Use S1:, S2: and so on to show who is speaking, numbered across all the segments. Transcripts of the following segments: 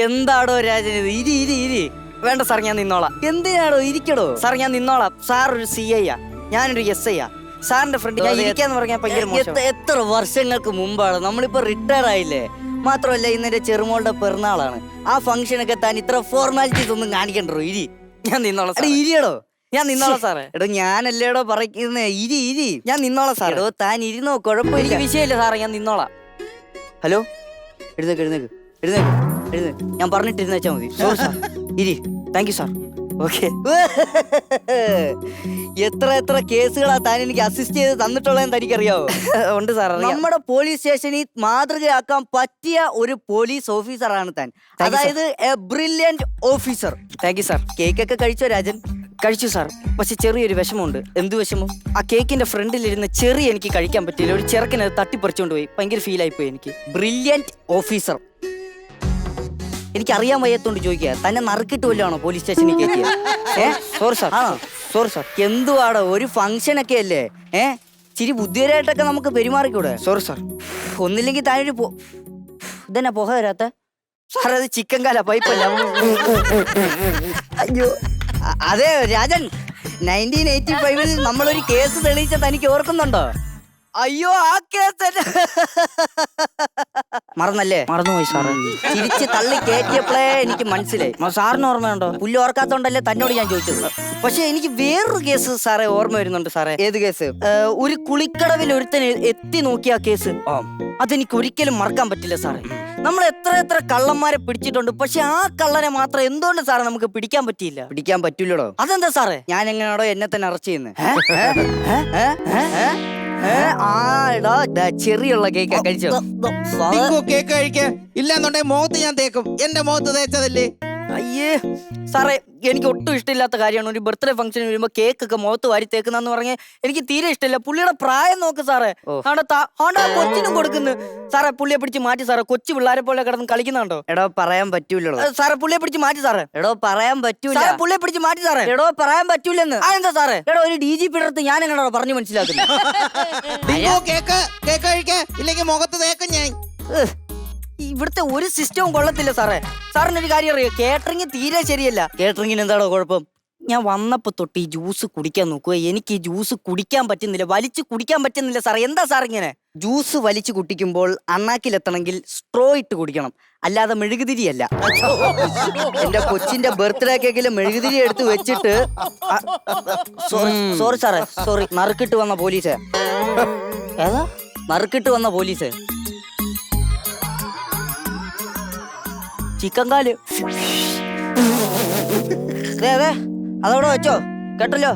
S1: എന്താടോ രാജൻ ഇത്? ഇരി ഇരി ഇരി. വേണ്ട സാർ, ഞാൻ നിന്നോളാം. എന്തിനാടോ? ഇരിക്കടോ സാർ, ഞാൻ നിന്നോളാം. സാർ ഒരു CI ആ, ഞാനൊരു SI ആ. സാറിന്റെ ഫ്രണ്ട് ഞാൻ ഇരിക്കാന്ന് പറഞ്ഞാൽ ഭയങ്കര മോശം. എത്ര വർഷങ്ങൾക്ക് മുമ്പാണ്, നമ്മളിപ്പോ റിട്ടയർ ആയില്ലേ. മാത്രമല്ല ഇന്നെന്റെ ചെറുമോളുടെ പിറന്നാളാണ്. ആ ഫംഗ്ഷനൊക്കെ താൻ ഇത്ര ഫോർമാലിറ്റീസ് ഒന്നും കാണിക്കണ്ടോ. ഇരി, ഞാൻ നിന്നോളാം. ഇരിയടോ, ഞാൻ നിന്നോളാം സാറേ. എടോ ഞാനല്ലേടോ പറയുന്നേ, ഇരി ഇരി, ഞാൻ നിന്നോളാം സാർ. എടോ താൻ ഇരുന്നോ, കുഴപ്പമില്ല, വിഷയമില്ല സാറേ, ഞാൻ നിന്നോളാം. ഹലോ, എഴുന്നേക്ക് എഴുന്നേക്ക് എഴുന്നേക്ക് എഴുന്നേക്ക്. ഞാൻ പറഞ്ഞിട്ടിരുന്ന് വെച്ചാൽ മതി. സോറി സാർ, ഇരി. Thank you sir. ഓക്കെ. എത്ര കേസുകളാ താൻ എനിക്ക് അസിസ്റ്റ് ചെയ്ത് തന്നിട്ടുള്ളതെന്ന് തനിക്കറിയാവോ? ഉണ്ട് സാർ. നമ്മുടെ പോലീസ് സ്റ്റേഷനിൽ മാതൃകയാക്കാൻ പറ്റിയ ഒരു പോലീസ് ഓഫീസറാണ് താൻ. അതായത് A brilliant officer. Thank you sir. കേക്കൊക്കെ കഴിച്ചോ രാജൻ? കഴിച്ചു സാർ, പക്ഷെ ചെറിയൊരു വിഷമമുണ്ട്. എന്ത് വിഷമം? ആ കേക്കിന്റെ ഫ്രണ്ടിലിരുന്ന ചെറിയ എനിക്ക് കഴിക്കാൻ പറ്റിയില്ല. ഒരു ചെറുക്കനെ തട്ടിപ്പറിച്ചോണ്ട് പോയി. ഭയങ്കര ഫീൽ ആയിപ്പോയി എനിക്ക്. Brilliant officer. എനിക്കറിയാൻ വയ്യത്തോണ്ട് ചോദിക്കുക, തന്നെ നറുക്കിട്ട് വല്ലതാണോ പോലീസ് സ്റ്റേഷനിൽ കയറ്റിയത്? Sorry sir. ആണോ? Sorry sir. എന്തുവാടോ, ഒരു ഫംഗ്ഷൻ ഒക്കെ അല്ലേ? ചിരി ബുദ്ധിപരമായിട്ടൊക്കെ നമുക്ക് പെരുമാറിക്കൂടെ? Sorry sir. ഒന്നില്ലെങ്കിൽ താനൊരു ഇതന്നെ പുക തരാത്ത സാർ? അത് ചിക്കൻ കാല പൈപ്പല്ല. അയ്യോ അതെ രാജൻ, 1985 നമ്മളൊരു കേസ് തെളിയിച്ച തനിക്ക് ഓർക്കുന്നുണ്ടോ? അയ്യോ ആ കേസ് മറന്നല്ലേ? മറന്നുപോയി സാറേ. തിരിച്ച് തള്ളി കയറ്റിയപ്പോഴേ എനിക്ക് മനസ്സിലായി. സാറിന് ഓർമ്മയുണ്ടോ? പുല്ല് ഓർക്കാത്തോണ്ടല്ലേ തന്നോട് ഞാൻ ചോദിച്ചത്. പക്ഷെ എനിക്ക് വേറൊരു കേസ് സാറേ ഓർമ്മ വരുന്നുണ്ട് സാറേ. ഏത് കേസ്? ഒരു കുളിക്കടവിൽ ഒരുത്തന് എത്തി നോക്കിയ കേസ്. അതെനിക്ക് ഒരിക്കലും മറക്കാൻ പറ്റില്ല സാറേ. നമ്മൾ എത്ര കള്ളന്മാരെ പിടിച്ചിട്ടുണ്ട്, പക്ഷെ ആ കള്ളനെ മാത്രം എന്തുകൊണ്ട് സാറേ നമുക്ക് പിടിക്കാൻ പറ്റിയില്ല? പിടിക്കാൻ പറ്റൂലോ. അതെന്താ സാറേ? ഞാൻ എങ്ങനെയാണോ എന്നെ തന്നെ അറസ്റ്റ് ചെയ്യുന്നത്? ചെറിയുള്ള കേക്ക് കഴിച്ചോ?
S2: കേക്ക് കഴിക്കേ ഇല്ലാന്നുണ്ടെങ്കിൽ മുഖത്ത് ഞാൻ തേക്കും. എന്റെ മുഖത്ത് തേച്ചതല്ലേ?
S1: അയ്യേ സാറേ, എനിക്ക് ഒട്ടും ഇഷ്ടമില്ലാത്ത കാര്യമാണ് ഒരു ബർത്ത്ഡേ ഫംഗ്ഷൻ വരുമ്പോ കേക്ക് ഒക്കെ മുഖത്ത് വാരി തേക്കുന്നെന്ന് പറഞ്ഞ് എനിക്ക് തീരെ ഇഷ്ടമില്ല. പുള്ളിയുടെ പ്രായം നോക്ക് സാറേ. കൊച്ചിനും കൊടുക്കുന്നു സാറേ. പുള്ളിയെ പിടിച്ച് മാറ്റി സാറേ. കൊച്ചു പിള്ളേരെ പോലെ കിടന്ന് കളിക്കുന്നുണ്ടോ? എടോ പറയാൻ പറ്റൂലോ സാറേ. പുള്ളിയെ പിടിച്ച് മാറ്റി സാറേ. എടോ പറയാൻ പറ്റൂല. പുള്ളിയെ പിടിച്ച് മാറ്റി സാറേ. എടോ പറയാൻ പറ്റൂലെന്ന്. അതെന്താ സാറേ? എടോ ഒരു DGP അടുത്ത് ഞാൻ എങ്ങനെയാണോ പറഞ്ഞു മനസ്സിലാക്കുന്നത്?
S2: കേക്ക് കഴിക്കേ ഇല്ലെങ്കിൽ മുഖത്ത് തേക്കും ഞാൻ.
S1: ഇവിടുത്തെ ഒരു സിസ്റ്റവും കൊള്ളത്തില്ല സാറേ. സാറിനൊരു കാര്യം അറിയോ? കേറ്ററിംഗ് തീരെ ശരിയല്ല. കേറ്ററിംഗിന് എന്താണോ കുഴപ്പം? ഞാൻ വന്നപ്പോ തൊട്ട് ഈ ജ്യൂസ് കുടിക്കാൻ നോക്കുക. എനിക്ക് ഈ ജ്യൂസ് കുടിക്കാൻ പറ്റുന്നില്ല, വലിച്ചു കുടിക്കാൻ പറ്റുന്നില്ല സാറേ. എന്താ സാർ ഇങ്ങനെ? ജ്യൂസ് വലിച്ചു കുടിക്കുമ്പോൾ അണ്ണാക്കിലെത്തണമെങ്കിൽ സ്ട്രോ ഇട്ട് കുടിക്കണം, അല്ലാതെ മെഴുകുതിരിയല്ല. എന്റെ കൊച്ചിന്റെ ബർത്ത്ഡേ കേക്കില് മെഴുകുതിരി എടുത്ത് വെച്ചിട്ട് സോറി സാറേ, സോറി. നറുക്കിട്ട് വന്ന പോലീസ്. ഏതാ നറുക്കിട്ട് വന്ന പോലീസ്? ചിക്കൻ കാല്. അതെ അതവിടെ വെച്ചോ, കേട്ടല്ലോ.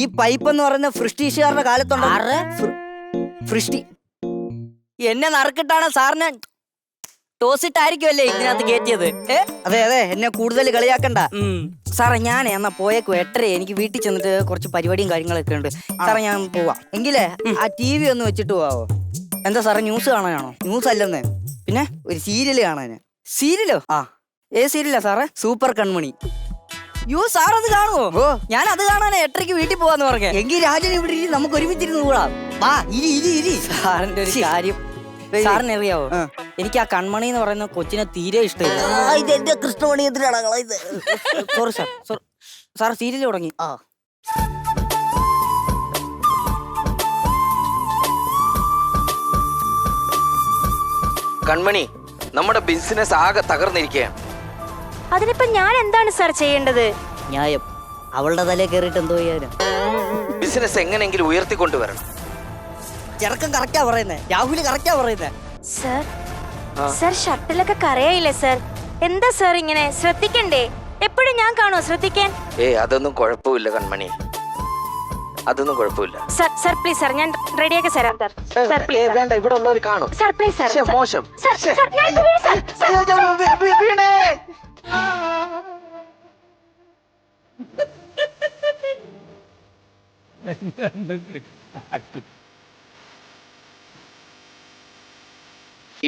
S1: ഈ പൈപ്പ് എന്ന് പറയുന്ന ഫ്രിസ്റ്റീഷുകാരുടെ കാലത്തുണ്ടോ? ഫ്രിസ്റ്റി എന്നെ നറുക്കിട്ടാണ് സാറിന് ടോസിട്ടായിരിക്കുമല്ലേ ഇതിനകത്ത് കയറ്റിയത്? അതെ അതെ, എന്നെ കൂടുതൽ കളിയാക്കണ്ട സാറേ. ഞാനേ എന്നാ പോയേക്കും. 8:30. എനിക്ക് വീട്ടിൽ ചെന്നിട്ട് കുറച്ച് പരിപാടിയും കാര്യങ്ങളൊക്കെ ഉണ്ട് സാറേ. ഞാൻ പോവാം. എങ്കിലേ ആ TV ഒന്ന് വെച്ചിട്ട് പോവാവോ? എന്താ സാറേ, ന്യൂസ് കാണാനാണോ? ന്യൂസ് അല്ലെന്ന്, പിന്നെ ഒരു സീരിയല് കാണാന്. സീരിയലോ? സീരിയലാ സാറേ? സൂപ്പർ കൺമണി. യോ സാർ അത് കാണുമോ? ഓ, ഞാൻ അത് കാണാനേ 8:30 വീട്ടിൽ പോവാന്ന് പറഞ്ഞേ. എങ്കിൽ രാജൻ ഇവിടെ ഇരി, നമുക്ക് ഒരുമിച്ചിരുന്ന് കൂടാം. വാ ഇരി ഇരി ഇരി. സാറിന്റെ ഒരു കാര്യം സാറിന് അറിയാവോ? എനിക്ക് ആ കൺമണി എന്ന് പറയുന്ന കൊച്ചിനെ തീരെ ഇഷ്ടമില്ല. ഇതെന്റെ കൃഷ്ണമണി എന്തിനാണ്? Sorry sir. സാർ സീരിയൽ തുടങ്ങി.
S3: കൺമണി, നമ്മുടെ ബിസിനസ് ആകെ തകർന്നിരിക്കുകയാണ്.
S4: അതിനിപ്പോ ഞാൻ എന്താണ് സാർ ചെയ്യേണ്ടത്?
S1: ന്യായം അവളുടെ തലേ കയറിയിട്ട് എന്തോ ചെയ്യാനും.
S3: ബിസിനസ് എങ്ങനെയെങ്കിലും ഉയർത്തിക്കൊണ്ടുവരണം.
S1: ചെറുക്കം കറക്റ്റാ പറയുന്നേ, രാഹുൽ കറക്റ്റാ പറയുന്നേ.
S4: സർ സർ ഷട്ടിലൊക്കെ കരയായില്ലേ സർ? എന്താ സർ ഇങ്ങനെ? ശ്രദ്ധിക്കണ്ടേ? എപ്പോഴും ഞാൻ കാണോ ശ്രദ്ധിക്കാൻ?
S3: അതൊന്നും കുഴപ്പമില്ല കൺമണി, അതൊന്നും കുഴപ്പമില്ല.
S4: സർ പ്ലീസ് സർ, ഞാൻ റെഡിയാക്കി തരാം സർ. Sir please.
S3: വേണ്ട, ഇവിടെ ഉള്ളവർ കാണും.
S4: Sir please sir.
S3: മോശം.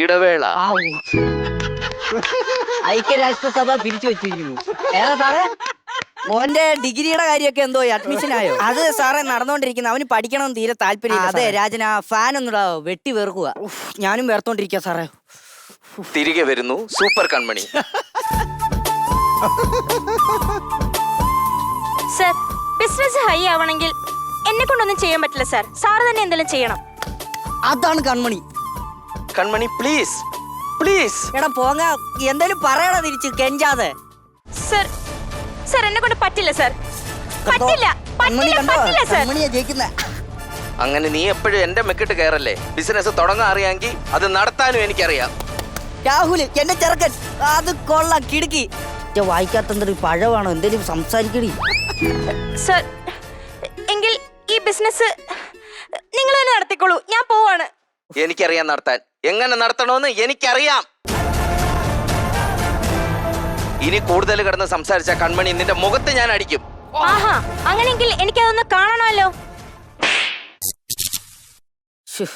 S3: ഇടവേള.
S1: ഐക്യരാഷ്ട്രസഭ പിരിച്ചു വെച്ചിരിക്കുന്നു. ഏതാ സാറേ? മോന്റെ ഡിഗ്രിയുടെ കാര്യമൊക്കെ എന്തോ അഡ്മിഷൻ ആയോ? അത് സാറേ നടന്നുകൊണ്ടിരിക്കുന്നത്. അവന് പഠിക്കണമെന്ന് തീരെ താല്പര്യമില്ല. അതെ രാജന, ഫാൻ ഒന്നിടാ, വെട്ടി വേർക്കുക. ഞാനും വേർത്തോണ്ടിരിക്കുക സാറേ.
S3: തിരികെ വരുന്നു സൂപ്പർ കൺമണി.
S4: സർ ബിസിനസ് ഹൈ ആവണമെങ്കിൽ എന്നെ കൊണ്ടൊന്നും ചെയ്യാൻ പറ്റില്ല സർ. സാറ് തന്നെ എന്തെങ്കിലും ചെയ്യണം.
S1: അതാണ് കൺമണി.
S3: കൺമണി പ്ലീസ് പ്ലീസ്.
S1: എടാ പോങ്ങ, എന്തേലും പറയണ തിരിച്ച് കെഞ്ചാതെ.
S4: സർ സർ എന്നെ കൊണ്ട് പറ്റില്ല സർ. പറ്റില്ല
S1: കൺമണി
S4: പറ്റില്ല
S1: കണ്ടോ,
S4: പറ്റില്ല സർ.
S1: കൺമണിയാ ജയിക്കുന്ന.
S3: അങ്ങനെ നീ എപ്പോഴും എന്റെ മെക്കിട്ട് കയറല്ലേ. ബിസിനസ് തുടങ്ങാൻ അറിയാമെങ്കിൽ അത് നടത്താനും എനിക്കറിയാം.
S1: രാഹുൽ എന്റെ ചെറുക്കൻ, അത് കൊള്ളാം, കിടുക്കി. വായിക്കാത്തൊരു പഴമാണോ, എന്തേലും സംസാരിക്കടി.
S4: സർ എങ്കിൽ ഈ ബിസിനസ് നിങ്ങൾ തന്നെ നടത്തിക്കോളൂ. ഞാൻ പോവാണ്.
S3: എനിക്കറിയാം നടത്താൻ. എങ്ങനെ നടത്തണമെന്ന് എനിക്കറിയാം. ഇനി കൂടുതൽ കിടന്ന് സംസാരിച്ച കൺമണി നിന്റെ മുഖത്ത് ഞാൻ അടിക്കും.
S4: ആഹാ, അങ്ങനെയെങ്കിൽ എനിക്കതൊന്ന് കാണണമല്ലോ.
S1: ശ്ശോ,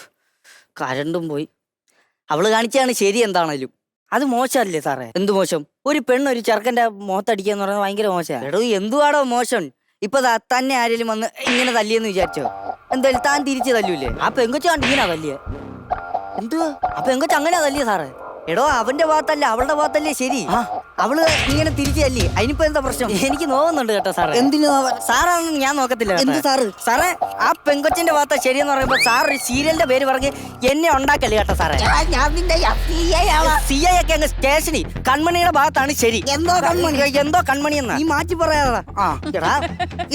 S1: കരണ്ടും പോയി. അവള് കാണിച്ചാണ് ശരി എന്താണേലും. അത് മോശമല്ലേ സാറേ? എന്ത് മോശം? ഒരു പെണ്ണ് ഒരു ചെറുക്കന്റെ മുഖത്തടിക്കാന്ന് പറയുന്നത് ഭയങ്കര മോശമാണ്. എടോ എന്തുവാടോ മോശം? ഇപ്പൊ തന്നെ ആരെങ്കിലും വന്ന് ഇങ്ങനെ തല്ലിയെന്ന് വിചാരിച്ചോ, എന്തായാലും താൻ തിരിച്ച് തല്ലൂലേ? ആ പെങ്കൊച്ച കണ്ട് ഇങ്ങനെ തല്ലിയ എന്തുവാ? ആ പെങ്കൊച്ച അങ്ങനെയാ തല്ലിയ സാറേ? എടോ അവന്റെ ഭാഗത്തല്ല അവളുടെ ഭാഗത്തല്ലേ ശരി? അവള് ഇങ്ങനെ തിരിച്ചു തല്ലി, അതിനിപ്പോ എന്താ പ്രശ്നം? എനിക്ക് നോവുന്നുണ്ട് കേട്ടോ സാറേ. എന്തിനു സാറാണെന്ന് ഞാൻ നോക്കത്തില്ല. എന്ത് സാറ്? സാറേ ആ പെങ്കൊച്ചിന്റെ ഭാഗത്താ ശരിയെന്ന് പറയുമ്പോ സാർ ഒരു സീരിയലിന്റെ പേര് പറഞ്ഞ് എന്നെ ഉണ്ടാക്കല്ലേ കേട്ടോ സാറേ. CI ഒക്കെ അങ്ങ് സ്റ്റേഷനിൽ കൺമണിയുടെ ഭാഗത്താണ് ശരി. എന്തോ കൺമണി, എന്തോ കൺമണി എന്നാ നീ മാറ്റി പറയാതാ. എടാ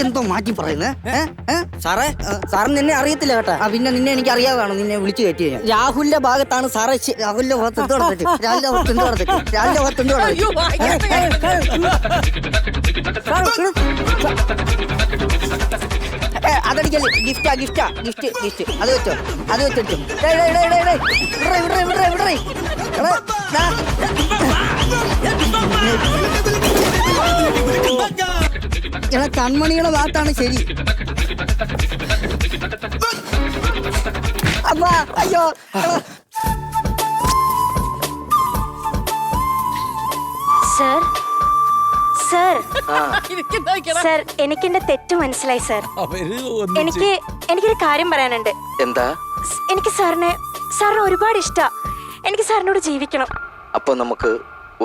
S1: എന്തോ മാറ്റി പറയുന്നേ സാറേ? സാറിന് നിന്നെ അറിയത്തില്ല കേട്ടോ. പിന്നെ നിന്നെ എനിക്ക് അറിയാതാണ്, നിന്നെ വിളിച്ചു കയറ്റി. രാഹുലിന്റെ ഭാഗത്താണ് സാറേ. രാഹുലിന്റെ ഭാഗത്ത് എന്തോ നടത്തി, രാഹുലിന്റെ ഭാഗത്ത് എന്തോ നടത്തി, രാഹുലിന്റെ ഭാഗത്ത് എന്തോ നടത്തി. അതടിക്കല്ലേ, ഗിഫ്റ്റാ ഗിഫ്റ്റാ ഗിഫ്റ്റ് ഗിഫ്റ്റ്. അത് വെച്ചോ, അത് വെച്ചോ. എടാ കൺമണിയുടെ ഭാഗത്താണ് ശരി. അമ്മ അയ്യോ.
S4: സർ സർ സർ എനിക്കെന്റെ തെറ്റ് മനസ്സിലായി സർ. എനിക്കൊരു കാര്യം പറയാനുണ്ട്.
S3: എന്താ?
S4: എനിക്ക് സാറിനെ ഒരുപാട് ഇഷ്ടാ. എനിക്ക് സാറിനോട് ജീവിക്കണം.
S3: അപ്പൊ നമുക്ക്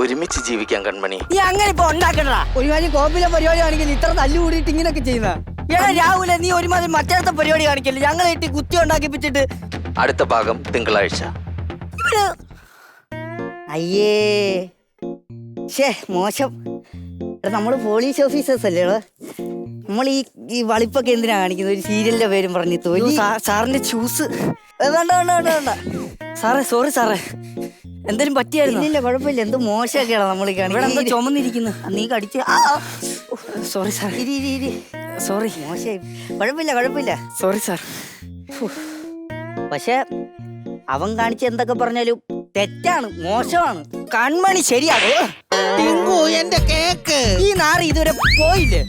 S3: ഒരുമിച്ച് ജീവിക്കാം കൺമണി.
S1: നീ അങ്ങനെ ഇപ്പൊ ഉണ്ടാക്കണ്ടാ. ഒരുമാതിരി കോപ്പിലെ പരിപാടി കാണിക്കില്ല, ഇത്ര തല്ലു കൂടിയിട്ട് ഇങ്ങനെയൊക്കെ ചെയ്യുന്ന. ഏടാ രാഹുലെ, നീ ഒരുമാതിരി മറ്റേടത്തെ പരിപാടി കാണിക്കില്ല. ഞങ്ങളെ ഇട്ട് കുത്തി ഉണ്ടാക്കിപ്പിച്ചിട്ട്.
S3: അടുത്ത ഭാഗം തിങ്കളാഴ്ച.
S1: അയ്യേ ഷേ മോശം. നമ്മള് പോലീസ് ഓഫീസേഴ്സ് അല്ലേ? നമ്മൾ ഈ വളിപ്പൊക്കെ എന്തിനാ കാണിക്കുന്നത്? ഒരു സീരിയലിന്റെ പേരും പറഞ്ഞു തോന്നി. സാറിന്റെ ഷൂസ് വേണ്ട വേണ്ട വേണ്ട വേണ്ട സാറേ. സോറി സാറേ, എന്തേലും പറ്റിയായിരുന്നു? ഇല്ല കുഴപ്പമില്ല. എന്ത് മോശമൊക്കെയാണ് നമ്മൾ കാണിക്കുന്നത്. ചുമന്നിരിക്കുന്നു, നീ കടിച്ച്. Sorry sir. സോറി, മോശമായി. കുഴപ്പമില്ല കുഴപ്പമില്ല. Sorry sir. പക്ഷെ അവൻ കാണിച്ച എന്തൊക്കെ പറഞ്ഞാലും തെറ്റാണ്, മോശമാണ്. കൺമണി ശരിയാണോ?
S2: എന്റെ കേക്ക്
S1: ഈ നാറി ഇതുവരെ പോയില്ലേ?